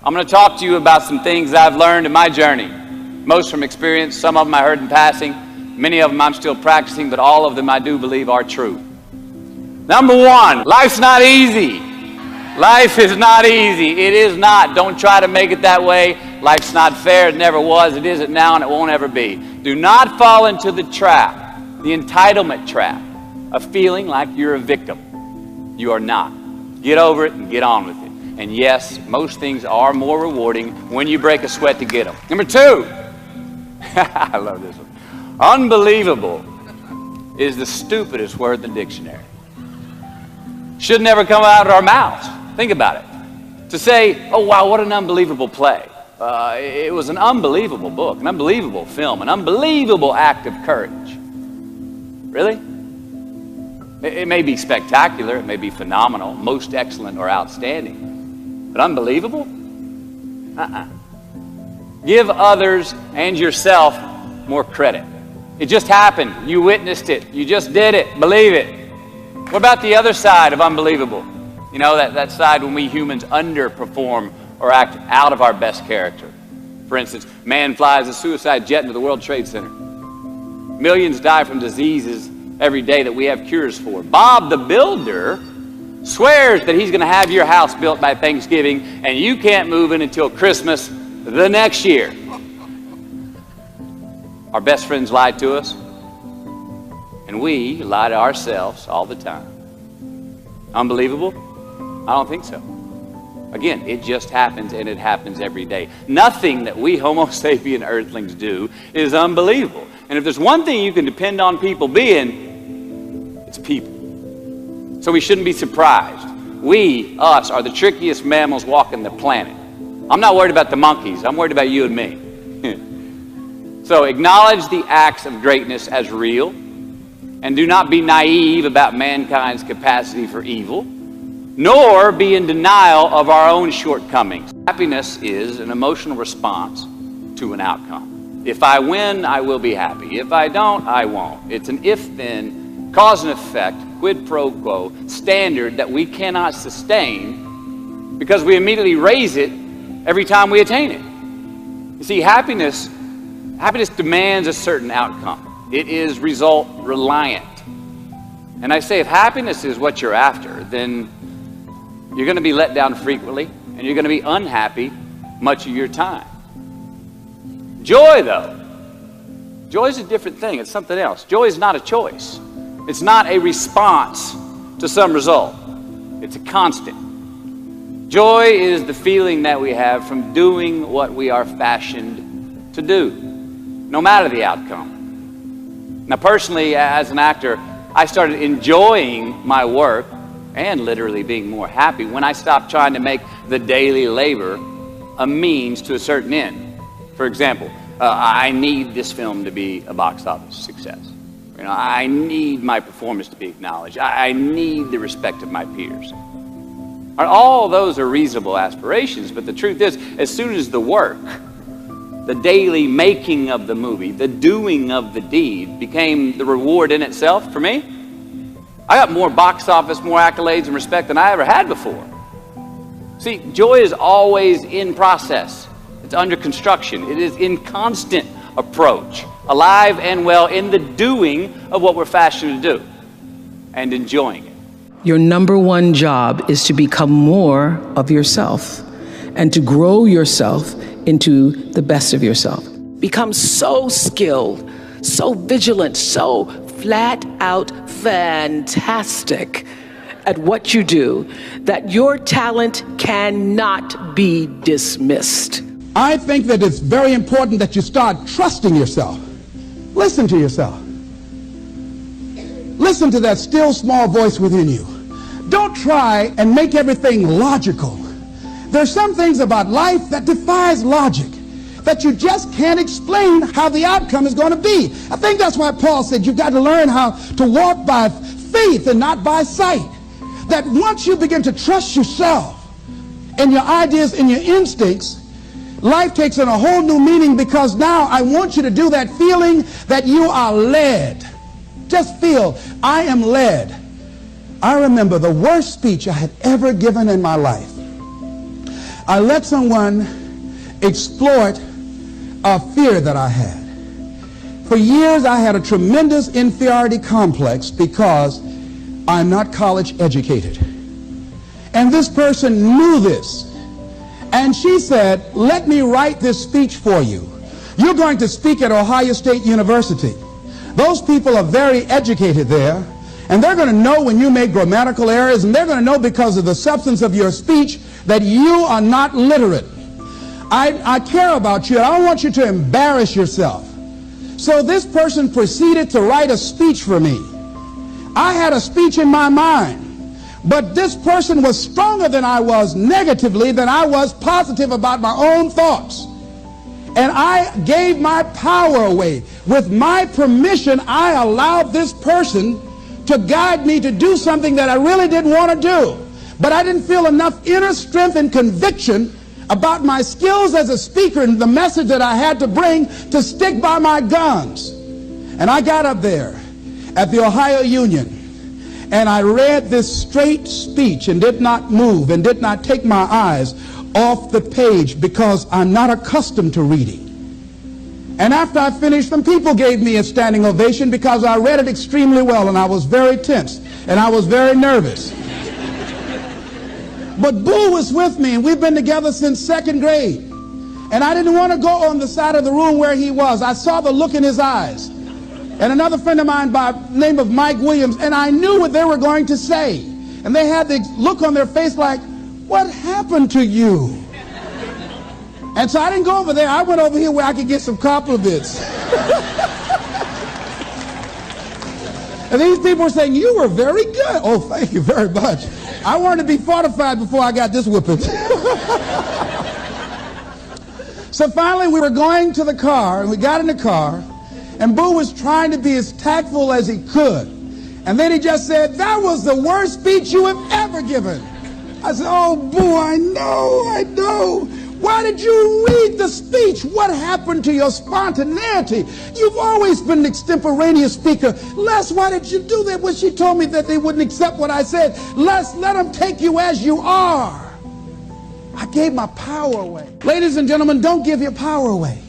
I'm going to talk to you about some things I've learned in my journey. Most from experience, some of them I heard in passing, many of them I'm still practicing, but all of them I do believe are true. Number one, life's not easy. Life is not easy. It is not. Don't try to make it that way. Life's not fair. It never was. It isn't now, and it won't ever be. Do not fall into the trap, the entitlement trap, of feeling like you're a victim. You are not. Get over it and get on with it. And yes, most things are more rewarding when you break a sweat to get them. Number two, I love this one. Unbelievable is the stupidest word in the dictionary. Should never come out of our mouths. Think about it. To say, oh wow, what an unbelievable play. It was an unbelievable book, an unbelievable film, an unbelievable act of courage. Really? It may be spectacular, it may be phenomenal, most excellent or outstanding. But unbelievable? Give others and yourself more credit. It just happened. You witnessed it. You just did it. Believe it. What about the other side of unbelievable? You know, that side when we humans underperform or act out of our best character. For instance, man flies a suicide jet into the World Trade Center. Millions die from diseases every day that we have cures for. Bob the Builder swears that he's going to have your house built by Thanksgiving, and you can't move in until Christmas the next year. Our best friends lie to us, and we lie to ourselves all the time. Unbelievable? I don't think so. Again, it just happens, and it happens every day. Nothing that we Homo sapien earthlings do is unbelievable. And if there's one thing you can depend on people being, it's people. So we shouldn't be surprised. We, us, are the trickiest mammals walking the planet. I'm not worried about the monkeys. I'm worried about you and me. So acknowledge the acts of greatness as real, and do not be naive about mankind's capacity for evil, nor be in denial of our own shortcomings. Happiness is an emotional response to an outcome. If I win, I will be happy. If I don't, I won't. It's an if-then, cause and effect, quid pro quo standard that we cannot sustain because we immediately raise it every time we attain it. You see, happiness demands a certain outcome. It is result reliant. And I say if happiness is what you're after, then you're going to be let down frequently and you're going to be unhappy much of your time. Joy, though, joy is a different thing. It's something else. Joy is not a choice. It's not a response to some result. It's a constant. Joy is the feeling that we have from doing what we are fashioned to do, no matter the outcome. Now, personally, as an actor, I started enjoying my work and literally being more happy when I stopped trying to make the daily labor a means to a certain end. For example, I need this film to be a box office success. You know, I need my performance to be acknowledged. I need the respect of my peers. All those are reasonable aspirations, but the truth is, as soon as the work, the daily making of the movie, the doing of the deed became the reward in itself for me, I got more box office, more accolades and respect than I ever had before. See, joy is always in process. It's under construction. It is in constant approach, alive and well in the doing of what we're fashioned to do and enjoying it. Your number one job is to become more of yourself and to grow yourself into the best of yourself. Become so skilled, so vigilant, so flat out fantastic at what you do that your talent cannot be dismissed. I think that it's very important that you start trusting yourself. Listen to yourself. Listen to that still small voice within you. Don't try and make everything logical. There's some things about life that defies logic, that you just can't explain how the outcome is going to be. I think that's why Paul said you've got to learn how to walk by faith and not by sight. That once you begin to trust yourself and your ideas and your instincts, life takes on a whole new meaning, because now I want you to do that feeling that you are led. Just feel, I am led. I remember the worst speech I had ever given in my life. I let someone exploit a fear that I had. For years, I had a tremendous inferiority complex because I'm not college educated. And this person knew this. And she said, let me write this speech for you. You're going to speak at Ohio State University. Those people are very educated there. And they're going to know when you make grammatical errors. And they're going to know because of the substance of your speech that you are not literate. I care about you. I don't want you to embarrass yourself. So this person proceeded to write a speech for me. I had a speech in my mind, but this person was stronger than I was negatively than I was positive about my own thoughts. And I gave my power away. With my permission, I allowed this person to guide me to do something that I really didn't want to do. But I didn't feel enough inner strength and conviction about my skills as a speaker and the message that I had to bring to stick by my guns. And I got up there at the Ohio Union and I read this straight speech and did not move and did not take my eyes off the page because I'm not accustomed to reading. And after I finished them, people gave me a standing ovation because I read it extremely well, and I was very tense and I was very nervous. But Boo was with me, and we've been together since second grade. And I didn't want to go on the side of the room where he was. I saw the look in his eyes. And another friend of mine by the name of Mike Williams, and I knew what they were going to say. And they had the look on their face like, what happened to you? And so I didn't go over there. I went over here where I could get some compliments. And these people were saying, you were very good. Oh, thank you very much. I wanted to be fortified before I got this whipping. So finally we were going to the car, and we got in the car, and Boo was trying to be as tactful as he could. And then he just said, that was the worst speech you have ever given. I said, oh, Boo, I know. Why did you read the speech? What happened to your spontaneity? You've always been an extemporaneous speaker. Les, why did you do that when she told me that they wouldn't accept what I said? Les, let them take you as you are. I gave my power away. Ladies and gentlemen, don't give your power away.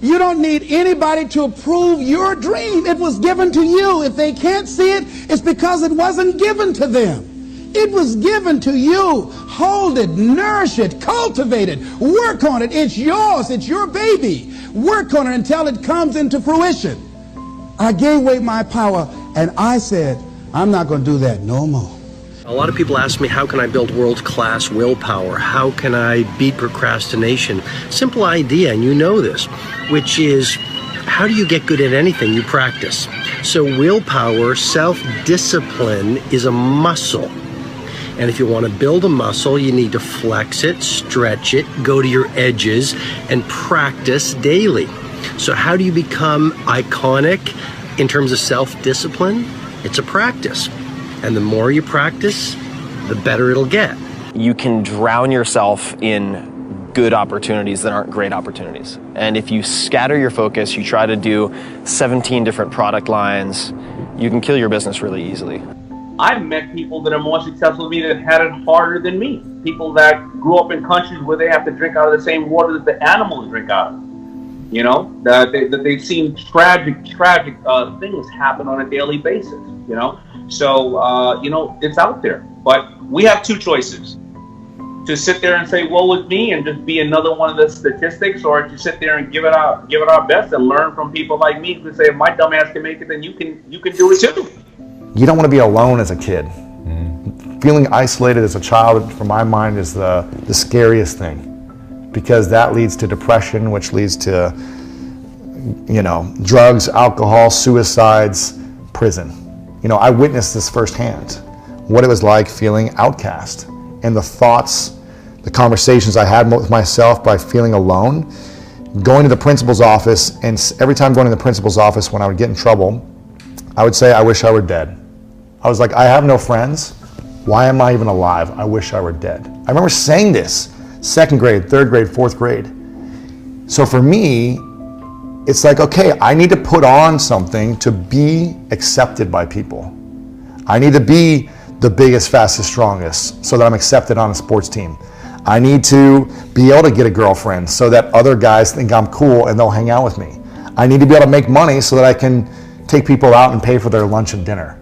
You don't need anybody to approve your dream. It was given to you. If they can't see it, it's because it wasn't given to them. It was given to you. Hold it, nourish it, cultivate it, work on it. It's yours. It's your baby. Work on it until it comes into fruition. I gave away my power, and I said, I'm not going to do that no more. A lot of people ask me, how can I build world-class willpower? How can I beat procrastination? Simple idea, and you know this, which is, how do you get good at anything? You practice. So willpower, self-discipline is a muscle. And if you want to build a muscle, you need to flex it, stretch it, go to your edges, and practice daily. So how do you become iconic in terms of self-discipline? It's a practice. And the more you practice, the better it'll get. You can drown yourself in good opportunities that aren't great opportunities. And if you scatter your focus, you try to do 17 different product lines, you can kill your business really easily. I've met people that are more successful than me that had it harder than me. People that grew up in countries where they have to drink out of the same water that the animals drink out of. You know, that they've seen tragic things happen on a daily basis, you know. So, you know, it's out there. But we have two choices. To sit there and say, woe is me, and just be another one of the statistics, or to sit there and give it our best and learn from people like me who say, if my dumb ass can make it, then you can do it too. You don't want to be alone as a kid. Feeling isolated as a child, for my mind, is the scariest thing, because that leads to depression, which leads to, you know, drugs, alcohol, suicides, prison. You know, I witnessed this firsthand, what it was like feeling outcast, and the thoughts, the conversations I had with myself by feeling alone, going to the principal's office, and every time going to the principal's office when I would get in trouble, I would say, I wish I were dead. I was like, I have no friends. Why am I even alive? I wish I were dead. I remember saying this, second grade, third grade, fourth grade. So for me, it's like, okay, I need to put on something to be accepted by people. I need to be the biggest, fastest, strongest so that I'm accepted on a sports team. I need to be able to get a girlfriend so that other guys think I'm cool and they'll hang out with me. I need to be able to make money so that I can take people out and pay for their lunch and dinner.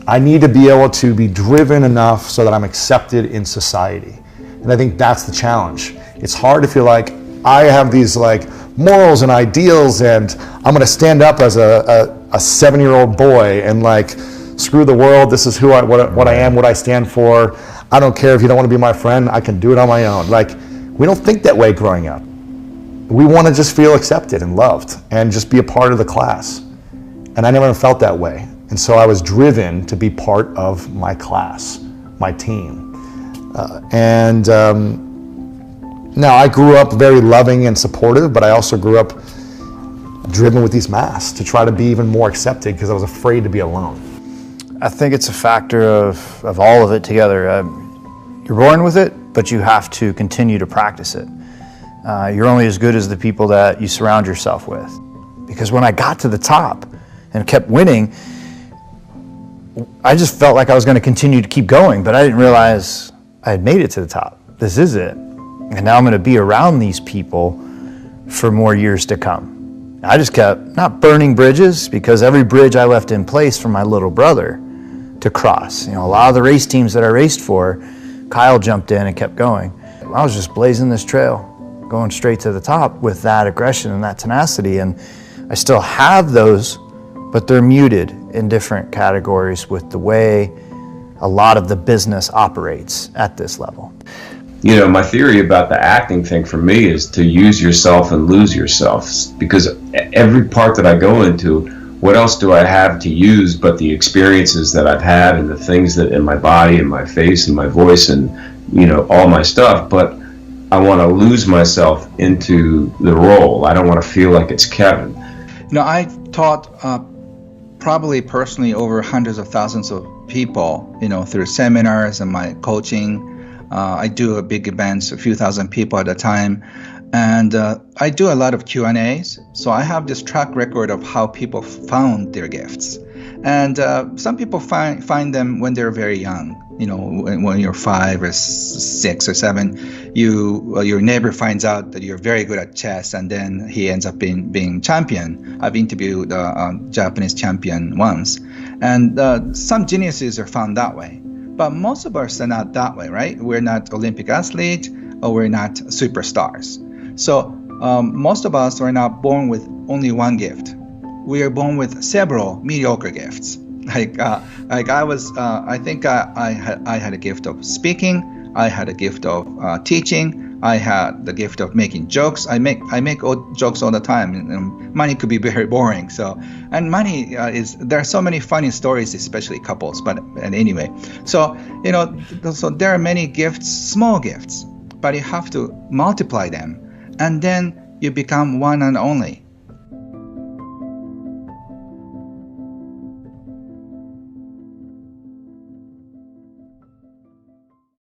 I need to be able to be driven enough so that I'm accepted in society. And I think that's the challenge. It's hard to feel like I have these like morals and ideals and I'm gonna stand up as a 7-year-old boy and like, screw the world, this is what I am, what I stand for. I don't care if you don't want to be my friend, I can do it on my own. Like, we don't think that way growing up. We want to just feel accepted and loved and just be a part of the class. And I never felt that way. And so I was driven to be part of my class, my team. Now I grew up very loving and supportive, but I also grew up driven with these masks to try to be even more accepted because I was afraid to be alone. I think it's a factor of all of it together. You're born with it, but you have to continue to practice it. You're only as good as the people that you surround yourself with. Because when I got to the top and kept winning, I just felt like I was going to continue to keep going, but I didn't realize I had made it to the top. This is it. And now I'm going to be around these people for more years to come. I just kept not burning bridges, because every bridge I left in place for my little brother to cross. You know, a lot of the race teams that I raced for, Kyle jumped in and kept going. I was just blazing this trail, going straight to the top with that aggression and that tenacity. And I still have those, but they're muted in different categories with the way a lot of the business operates at this level. You know, my theory about the acting thing for me is to use yourself and lose yourself, because every part that I go into, what else do I have to use but the experiences that I've had and the things that in my body and my face and my voice and, you know, all my stuff. But I want to lose myself into the role. I don't want to feel like it's Kevin. You know, I taught probably personally over hundreds of thousands of people, you know, through seminars and my coaching. I do big events, a few thousand people at a time, and I do a lot of Q&As. So I have this track record of how people found their gifts. And some people find them when they're very young. You know, when you're 5 or 6 or 7, your neighbor finds out that you're very good at chess, and then he ends up being champion. I've interviewed a Japanese champion once, and some geniuses are found that way. But most of us are not that way, right? We're not Olympic athletes, or we're not superstars. So most of us are not born with only one gift. We are born with several mediocre gifts. Like I was, I think I had a gift of speaking. I had a gift of teaching. I had the gift of making jokes. I make jokes all the time. And money could be very boring. So, and money there are so many funny stories, especially couples. But anyway, so you know, so there are many gifts, small gifts, but you have to multiply them, and then you become one and only.